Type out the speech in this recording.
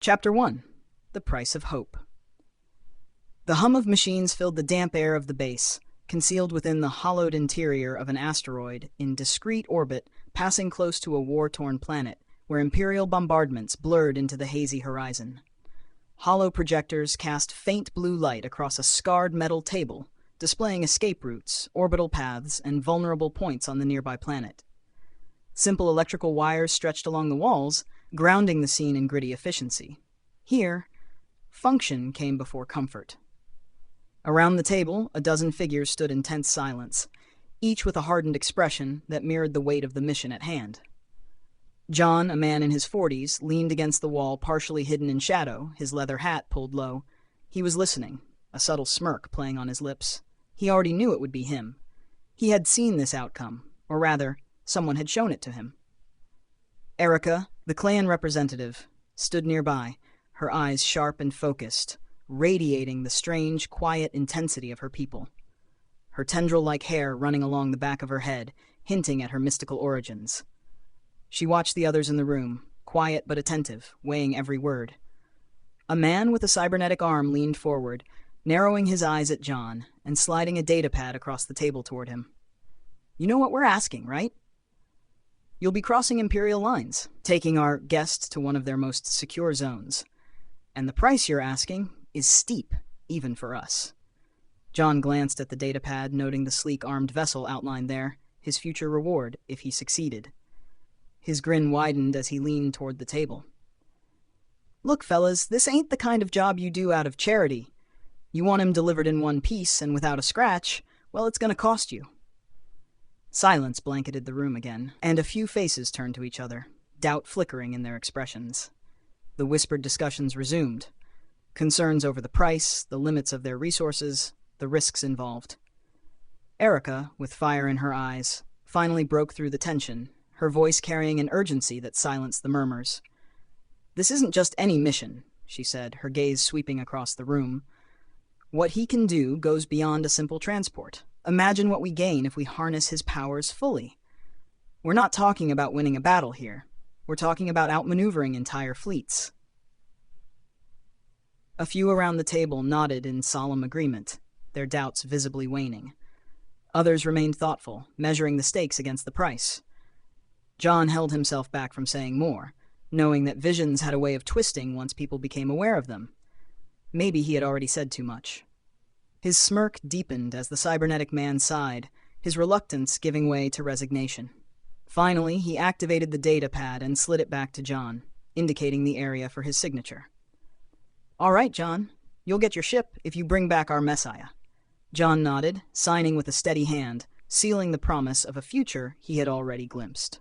Chapter 1. The Price of Hope. The hum of machines filled the damp air of the base, concealed within the hollowed interior of an asteroid in discreet orbit passing close to a war-torn planet where Imperial bombardments blurred into the hazy horizon. Hollow projectors cast faint blue light across a scarred metal table, displaying escape routes, orbital paths, and vulnerable points on the nearby planet. Simple electrical wires stretched along the walls, grounding the scene in gritty efficiency. Here, function came before comfort. Around the table, a dozen figures stood in tense silence, each with a hardened expression that mirrored the weight of the mission at hand. John, a man in his 40s, leaned against the wall, partially hidden in shadow, his leather hat pulled low. He was listening, a subtle smirk playing on his lips. He already knew it would be him. He had seen this outcome, or rather, someone had shown it to him. Erika, the clan representative, stood nearby, her eyes sharp and focused, radiating the strange, quiet intensity of her people. Her tendril-like hair running along the back of her head, hinting at her mystical origins. She watched the others in the room, quiet but attentive, weighing every word. A man with a cybernetic arm leaned forward, narrowing his eyes at John and sliding a datapad across the table toward him. "You know what we're asking, right? You'll be crossing Imperial lines, taking our guest to one of their most secure zones. And the price you're asking is steep, even for us." John glanced at the datapad, noting the sleek armed vessel outlined there, his future reward if he succeeded. His grin widened as he leaned toward the table. "Look, fellas, this ain't the kind of job you do out of charity. You want him delivered in one piece and without a scratch, well, it's going to cost you." Silence blanketed the room again, and a few faces turned to each other, doubt flickering in their expressions. The whispered discussions resumed. Concerns over the price, the limits of their resources, the risks involved. Erika, with fire in her eyes, finally broke through the tension, her voice carrying an urgency that silenced the murmurs. "This isn't just any mission," she said, her gaze sweeping across the room. "What he can do goes beyond a simple transport. Imagine what we gain if we harness his powers fully. We're not talking about winning a battle here. We're talking about outmaneuvering entire fleets." A few around the table nodded in solemn agreement, their doubts visibly waning. Others remained thoughtful, measuring the stakes against the price. John held himself back from saying more, knowing that visions had a way of twisting once people became aware of them. Maybe he had already said too much. His smirk deepened as the cybernetic man sighed, his reluctance giving way to resignation. Finally, he activated the datapad and slid it back to John, indicating the area for his signature. "All right, John. You'll get your ship if you bring back our Messiah." John nodded, signing with a steady hand, sealing the promise of a future he had already glimpsed.